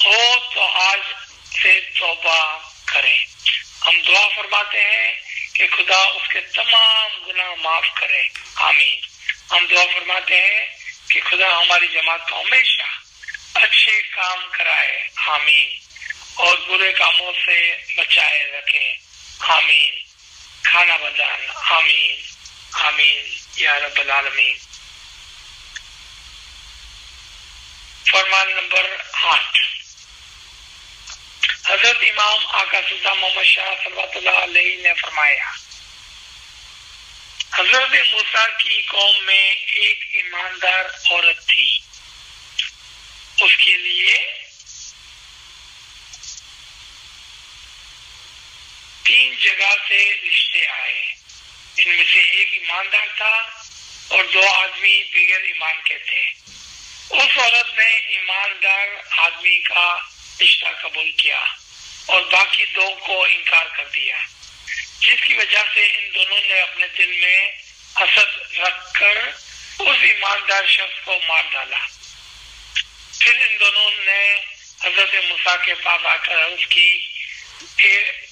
ہو تو آج سے توبہ کرے۔ ہم دعا فرماتے ہیں کہ خدا اس کے تمام گناہ معاف کرے، آمین۔ ہم دعا فرماتے ہیں کہ خدا ہماری جماعت کو ہمیشہ اچھے کام کرائے، آمین، اور برے کاموں سے بچائے رکھے، آمین۔ کھانا بدان، آمین آمین یا رب العالمین۔ فرمان نمبر 8، حضرت امام آقا سلطان محمد شاہ صلوات اللہ علیہ نے فرمایا، حضرت موسیٰ کی قوم میں ایک ایماندار عورت تھی، اس کے لیے 3 جگہ سے رشتے آئے، ان میں سے ایک ایماندار تھا اور 2 آدمی بغیر ایمان کے تھے۔ اس عورت نے ایماندار آدمی کا رشتہ قبول کیا اور باقی 2 کو انکار کر دیا، جس کی وجہ سے ان دونوں نے اپنے دل میں حسد رکھ کر اس ایماندار شخص کو مار ڈالا۔ پھر ان دونوں نے حضرت موسیٰ کے پاس آ کر عرض کی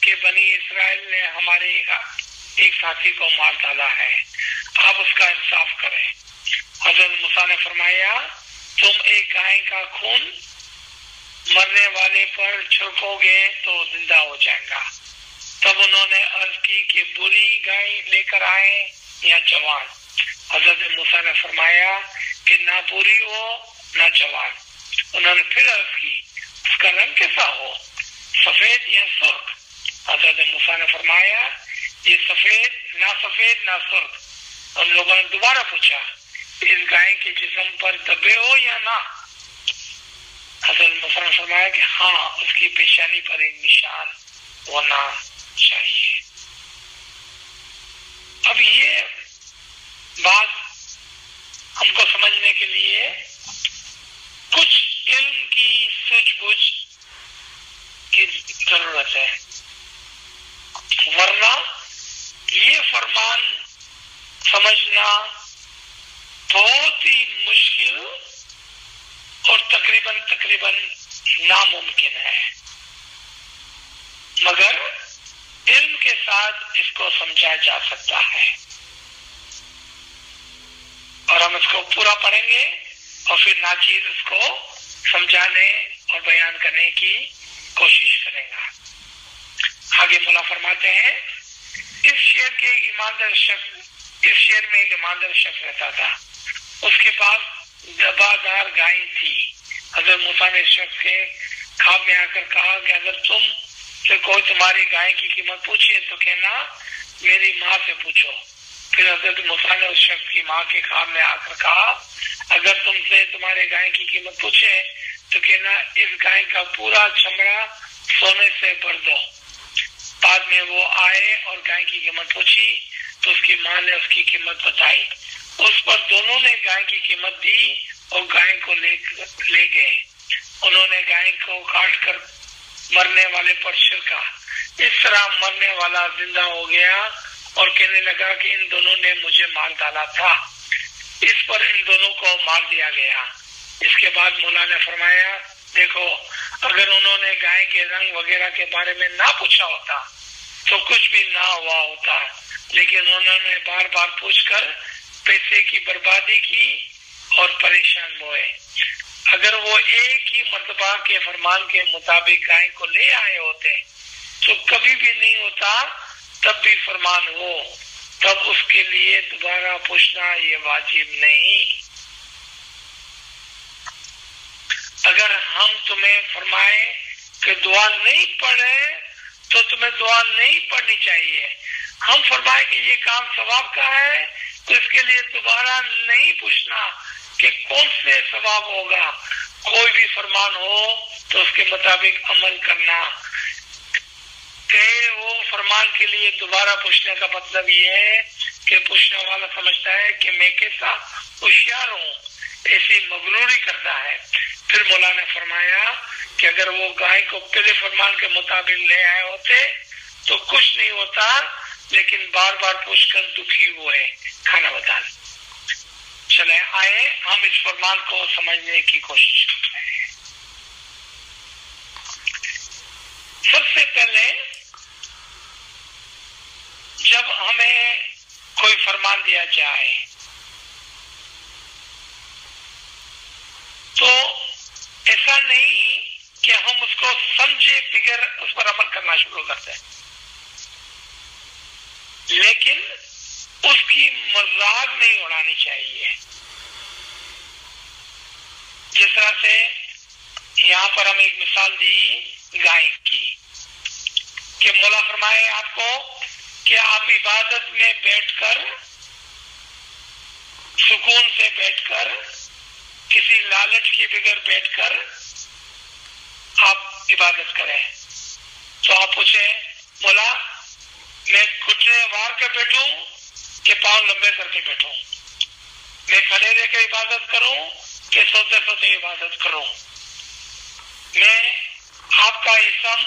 کہ بنی اسرائیل نے ہمارے ایک ساتھی کو مار ڈالا ہے، آپ اس کا انصاف کریں۔ حضرت موسیٰ نے فرمایا، تم ایک گائے کا خون مرنے والے پر چھڑکو گے تو زندہ ہو جائے گا۔ تب انہوں نے عرض کی کہ بری گائے لے کر آئیں یا جوان؟ حضرت موسیٰ نے فرمایا کہ نہ بری ہو نہ جوان۔ انہوں نے پھر عرض کی، اس کا رنگ کیسا ہو، سفید یا سرخ؟ حضرت موسیٰ نے فرمایا، یہ سفید نہ سرخ۔ اور لوگوں نے دوبارہ پوچھا، اس گائے کے جسم پر دبے ہو یا نہ؟ حضرت موسیٰ نے فرمایا کہ ہاں، اس کی پیشانی پر ایک نشان ہونا چاہیے۔ اب یہ بات ہم کو سمجھنے کے لیے کچھ علم کی سوچ بوجھ کی ضرورت ہے، ورنہ یہ فرمان سمجھنا بہت ہی مشکل اور تقریباً ناممکن ہے، مگر علم کے ساتھ اس کو سمجھا جا سکتا ہے، اور ہم اس کو پورا پڑھیں گے اور پھر ناچیز اس کو سمجھانے اور بیان کرنے کی کوشش کریں گا۔ آگے مولا فرماتے ہیں، اس شہر میں ایک ایماندار شخص رہتا تھا، اس کے پاس دبادار گائے تھی۔ حضرت موسیٰ نے اس شخص کے خواب میں آ کر کہا کہ اگر تم سے کوئی تمہاری گائے کی قیمت پوچھے تو کہنا میری ماں سے پوچھو۔ پھر حضرت موسیٰ نے اس شخص کی ماں کے خواب میں آ کر کہا، اگر تم سے تمہارے گائے کی قیمت پوچھے تو کہنا اس گائے کا پورا چمڑا سونے سے بھر دو۔ بعد میں وہ آئے اور گائے کی قیمت پوچھی تو اس کی ماں نے اس کی قیمت بتائی۔ اس پر دونوں نے گائے کی قیمت دی اور گائے کو لے گئے۔ انہوں نے گائے کو کاٹ کر مرنے والے پر چھڑکا، اس طرح مرنے والا زندہ ہو گیا اور کہنے لگا کہ ان دونوں نے مجھے مار ڈالا تھا۔ اس پر ان دونوں کو مار دیا گیا۔ اس کے بعد مولا نے فرمایا، دیکھو اگر انہوں نے گائے کے رنگ وغیرہ کے بارے میں نہ پوچھا ہوتا تو کچھ بھی نہ ہوا ہوتا، لیکن انہوں نے بار بار پوچھ کر پیسے کی بربادی کی اور پریشان ہوئے. اگر وہ ایک ہی مرتبہ کے فرمان کے مطابق گائے کو لے آئے ہوتے تو کبھی بھی نہیں ہوتا، تب بھی فرمان ہو، تب اس کے لیے دوبارہ پوچھنا یہ واجب نہیں. اگر ہم تمہیں فرمائے کہ دعا نہیں پڑھے تو تمہیں دعا نہیں پڑھنی چاہیے. ہم فرمائے کہ یہ کام ثواب کا ہے تو اس کے لیے دوبارہ نہیں پوچھنا کہ کون سے ثواب ہوگا. کوئی بھی فرمان ہو تو اس کے مطابق عمل کرنا. کہ وہ فرمان کے لیے دوبارہ پوچھنے کا مطلب یہ ہے کہ پوچھنے والا سمجھتا ہے کہ میں کیسا ہوشیار ہوں، ایسی مغروری کرتا ہے. پھر مولا نے فرمایا کہ اگر وہ گائے کو پہلے فرمان کے مطابق لے آئے ہوتے تو کچھ نہیں ہوتا، لیکن بار بار پوچھ کر دکھی ہوئے. کھانا بتانا. چلے آئے ہم اس فرمان کو سمجھنے کی کوشش کرتے ہیں. سب سے پہلے جب ہمیں کوئی فرمان دیا جائے تو ایسا نہیں کہ ہم اس کو سمجھے بغیر اس پر عمل کرنا شروع کرتے ہیں، لیکن اس کی مذاق نہیں اڑانی چاہیے. جس طرح سے یہاں پر ہم ایک مثال دی گائے کی کہ مولا فرمائے آپ کو کہ آپ عبادت میں بیٹھ کر، سکون سے بیٹھ کر، کسی لالچ کے بغیر بیٹھ کر آپ عبادت کریں. تو آپ پوچھیں مولا میں گھٹنے وار کے بیٹھوں کہ پاؤں لمبے کر کے بیٹھوں، میں کھڑے رہ کے عبادت کروں کہ سوتے سوتے عبادت کروں، میں آپ کا اسم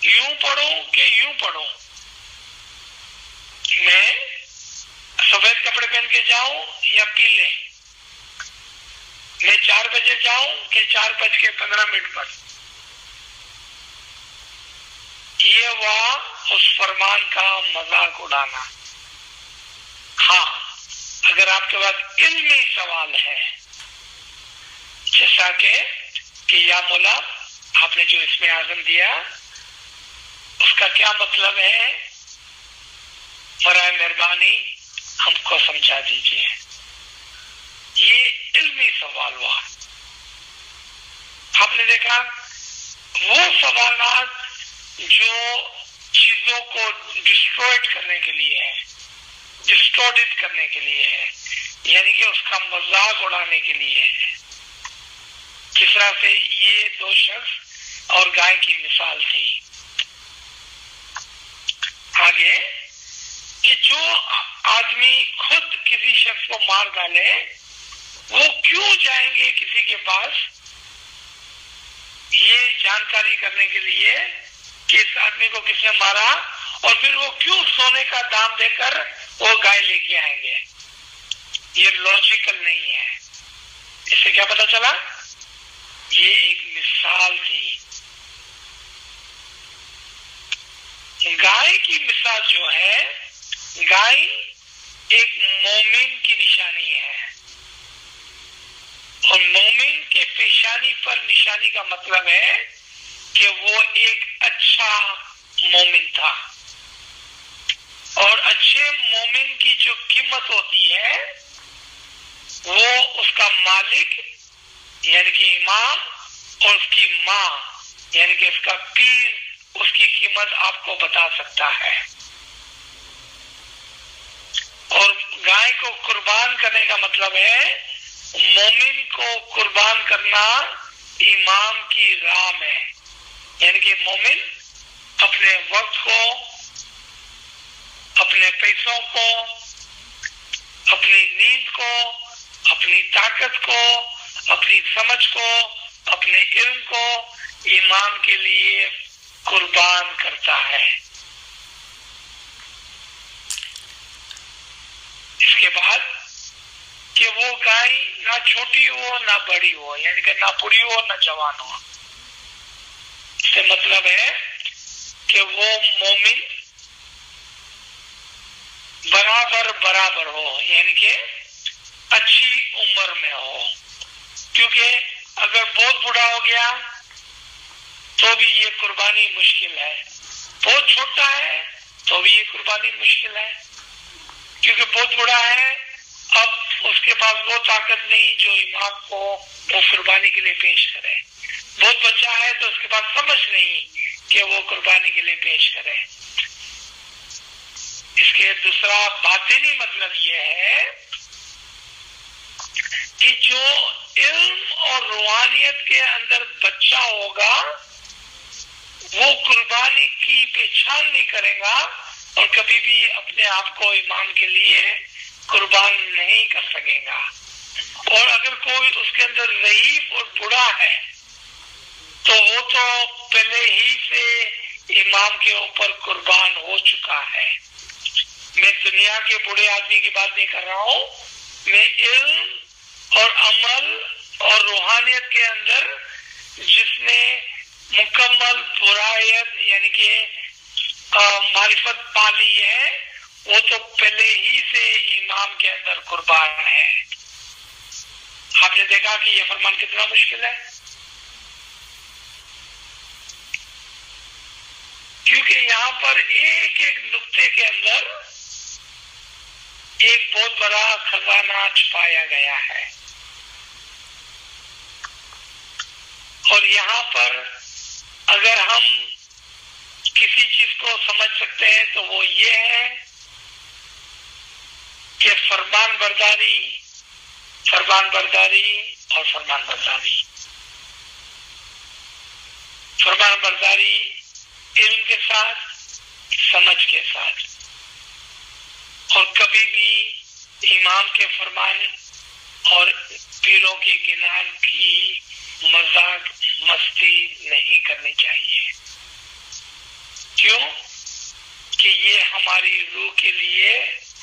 یوں پڑھوں کہ یوں پڑھوں، میں سفید کپڑے پہن کے جاؤں یا پیلے، میں 4 بجے جاؤں کہ 4:15 پر. یہ ہوا اس فرمان کا مذاق اڑانا. ہاں اگر آپ کے پاس علمی سوال ہے، جیسا کہ یا مولا آپ نے جو اس میں اعظم دیا اس کا کیا مطلب ہے، برائے مہربانی ہم کو سمجھا دیجیے. یہ علمی سوال ہوا. آپ نے دیکھا وہ سوالات جو چیزوں کو ڈسٹروئڈ کرنے کے لیے ہے، ڈسٹورڈ کرنے کے لیے ہے، یعنی کہ اس کا مذاق اڑانے کے لیے ہے. جس طرح سے یہ 2 شخص اور گائے کی مثال تھی. آگے کہ جو آدمی خود کسی شخص کو مار ڈالے وہ کیوں جائیں گے کسی کے پاس یہ جانکاری کرنے کے لیے کہ اس آدمی کو کس نے مارا، اور پھر وہ کیوں سونے کا دام دے کر وہ گائے لے کے آئیں گے. یہ لاجیکل نہیں ہے. اس سے کیا پتا چلا؟ یہ ایک مثال تھی. گائے کی مثال جو ہے، گائے ایک مومن کی نشانی ہے، اور مومن کے پیشانی پر نشانی کا مطلب ہے کہ وہ ایک اچھا مومن تھا. اور اچھے مومن کی جو قیمت ہوتی ہے وہ اس کا مالک یعنی کہ امام اور اس کی ماں یعنی کہ اس کا پیر اس کی قیمت آپ کو بتا سکتا ہے. اور گائے کو قربان کرنے کا مطلب ہے مومن کو قربان کرنا امام کی راہ میں، یعنی کہ مومن اپنے وقت کو، اپنے پیسوں کو، اپنی نیند کو، اپنی طاقت کو، اپنی سمجھ کو، اپنے علم کو امام کے لیے قربان کرتا ہے. اس کے بعد کہ وہ گائے نہ چھوٹی ہو نہ بڑی ہو، یعنی کہ نہ بوڑھی ہو نہ جوان ہو. اس سے مطلب ہے کہ وہ مومن برابر ہو، یعنی کہ اچھی عمر میں ہو، کیونکہ اگر بہت بوڑھا ہو گیا تو بھی یہ قربانی مشکل ہے، بہت چھوٹا ہے تو بھی یہ قربانی مشکل ہے، کیونکہ بہت بوڑھا ہے، اب اس کے پاس وہ طاقت نہیں جو امام کو وہ قربانی کے لیے پیش کرے، بہت بچہ ہے تو اس کے پاس سمجھ نہیں کہ وہ قربانی کے لیے پیش کرے۔ اس کے دوسرا باطنی مطلب یہ ہے کہ جو علم اور روحانیت کے اندر بچہ ہوگا وہ قربانی کی پہچان نہیں کرے گا اور کبھی بھی اپنے آپ کو امام کے لیے قربان نہیں کر سکے گا، اور اگر کوئی اس کے اندر ضعیف اور بوڑھا ہے تو وہ تو پہلے ہی سے امام کے اوپر قربان ہو چکا ہے۔ میں دنیا کے بوڑھے آدمی کی بات نہیں کر رہا ہوں، میں علم اور عمل اور روحانیت کے اندر جس نے مکمل برائیت یعنی کہ معرفت پا لی ہے وہ تو پہلے ہی سے امام کے اندر قربان ہے۔ آپ نے دیکھا کہ یہ فرمان کتنا مشکل ہے، کیونکہ یہاں پر ایک ایک نقطے کے اندر ایک بہت بڑا خزانہ چھپایا گیا ہے، اور یہاں پر اگر ہم کسی چیز کو سمجھ سکتے ہیں تو وہ یہ ہے کہ فرمان برداری اور فرمان برداری، فرمان برداری علم کے ساتھ، سمجھ کے ساتھ، اور کبھی بھی امام کے فرمان اور پیروں کے گنان کی مذاق مستی نہیں کرنی چاہیے۔ کیوں؟ کہ یہ ہماری روح کے لیے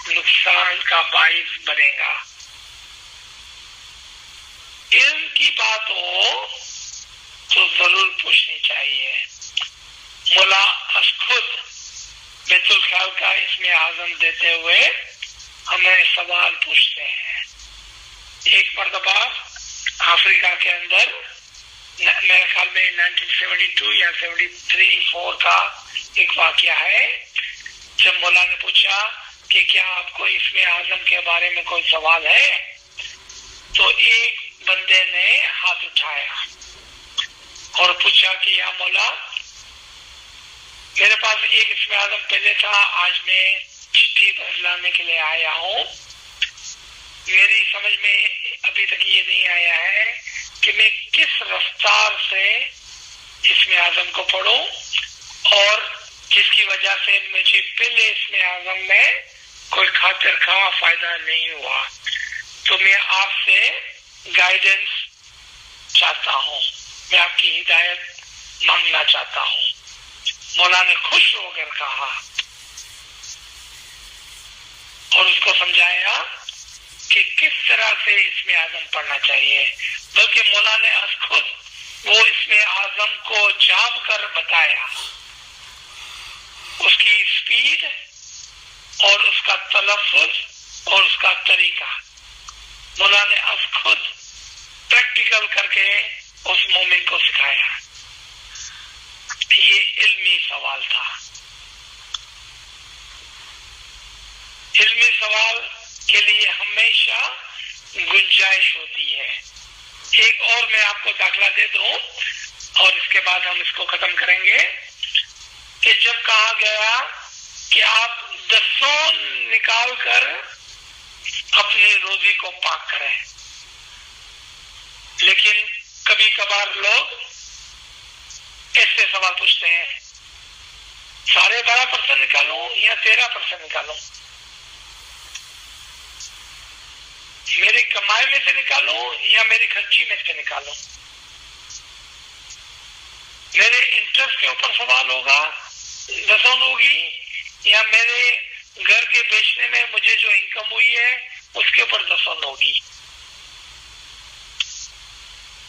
نقصان کا باعث بنے گا۔ علم کی بات ہو تو ضرور پوچھنی چاہیے۔ مولا خود بیت الخیال کا اسم اعظم دیتے ہوئے ہمیں سوال پوچھتے ہیں۔ ایک مرتبہ افریقہ کے اندر میرے خیال میں 1972 یا 73-4 کا ایک واقعہ ہے، جب مولا نے پوچھا کہ کیا آپ کو اسم اعظم کے بارے میں کوئی سوال ہے، تو ایک بندے نے ہاتھ اٹھایا اور پوچھا کہ یا مولا، میرے پاس ایک اسم اعظم پہلے تھا، آج میں چٹھی بدلانے کے لیے آیا ہوں، میری سمجھ میں ابھی تک یہ نہیں آیا ہے کہ میں کس رفتار سے اسم اعظم کو پڑھوں اور جس کی وجہ سے مجھے پہلے اسم اعظم میں کوئی خاطر خواہ فائدہ نہیں ہوا، تو میں آپ سے گائیڈنس چاہتا ہوں، میں آپ کی ہدایت مانگنا چاہتا ہوں۔ مولا نے خوش ہو کر کہا اور اس کو سمجھایا کہ کس طرح سے اسم اعظم پڑھنا چاہیے، بلکہ مولا نے خود وہ اسم اعظم کو جام کر بتایا، اس کی اسپیڈ اور اس کا تلفظ اور اس کا طریقہ مولا نے خود پریکٹیکل کر کے اس مومن کو سکھایا۔ یہ علمی سوال تھا۔ علمی سوال کے لیے ہمیشہ گنجائش ہوتی ہے۔ ایک اور میں آپ کو داخلہ دے دوں اور اس کے بعد ہم اس کو ختم کریں گے کہ جب کہا گیا کہ آپ دستون نکال کر اپنی روزی کو پاک کریں، لیکن کبھی کبھار لوگ ایسے سوال پوچھتے ہیں، 12.5% نکالوں یا 13% نکالوں، میری کمائی میں سے نکالوں یا میری خرچی میں سے نکالوں، میرے انٹرسٹ کے اوپر سوال ہوگا، دسون ہوگی، یا میرے گھر کے بیچنے میں مجھے جو انکم ہوئی ہے اس کے اوپر دسون ہوگی۔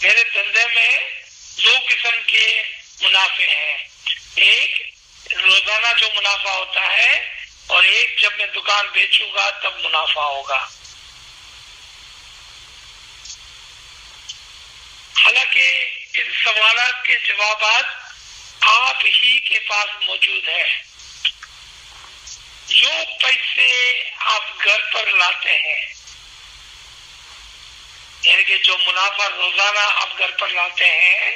میرے دھندے میں 2 قسم کے منافع ہیں، ایک روزانہ جو منافع ہوتا ہے اور ایک جب میں دکان بیچوں گا تب منافع ہوگا۔ حالانکہ ان سوالات کے جوابات آپ ہی کے پاس موجود ہے. جو پیسے آپ گھر پر لاتے ہیں، یعنی کہ جو منافع روزانہ آپ گھر پر لاتے ہیں،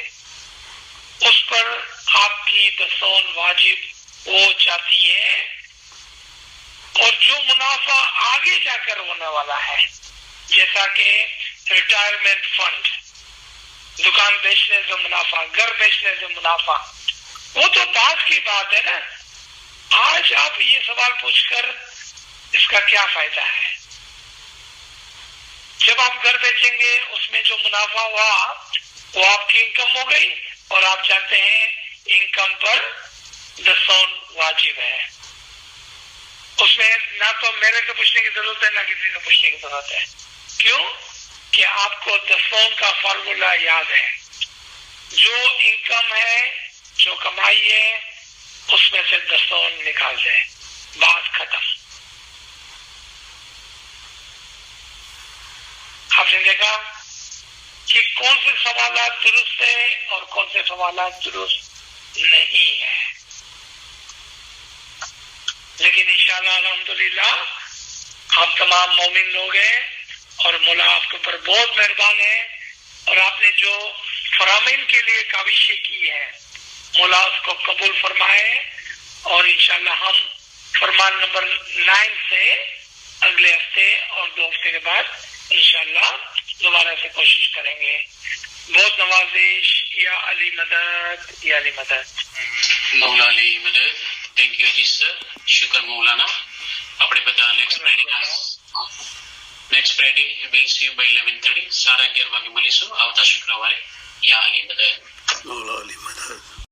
اس پر آپ کی دسون واجب ہو جاتی ہے. اور جو منافع آگے جا کر ہونے والا ہے، جیسا کہ ریٹائرمنٹ فنڈ، دکان بیچنے سے منافع، گھر بیچنے سے منافع، وہ تو بعد کی بات ہے نا. آج آپ یہ سوال پوچھ کر اس کا کیا فائدہ ہے؟ جب آپ گھر بیچیں گے اس میں جو منافع ہوا وہ آپ کی انکم ہو گئی، اور آپ جانتے ہیں انکم پر دسون واجب ہے. اس میں نہ تو میرے سے پوچھنے کی ضرورت ہے، نہ کسی سے پوچھنے کی ضرورت ہے. کیوں؟ کہ آپ کو دسون کا فارمولا یاد ہے. جو انکم ہے، جو کمائی ہے، اس میں سے دسون نکال دیں، بات ختم. آپ نے دیکھا کہ کون سے سوالات درست ہے اور کون سے سوالات درست نہیں ہے. لیکن انشاءاللہ الحمدللہ آپ تمام مومن لوگ ہیں، اور مولا آپ کے اوپر بہت مہربان ہے، اور آپ نے جو فرامین کے لیے کاوشیں کی ہے، مولا اس کو قبول فرمائے. اور انشاءاللہ ہم فرمان نمبر 9 سے اگلے ہفتے اور 2 ہفتے کے بعد انشاءاللہ دوبارہ سے کوشش کریں گے. بہت نوازش. یا علی مدد، یا علی مدد. مولا علی مدد. Thank you ji sir. شکر مولانا. આપણે બધા next Friday will see you by 11:30 11:30 વાગે મળીશું આવતા શુક્રવારે. યા અલી મદદ. મોલા અલી મદદ.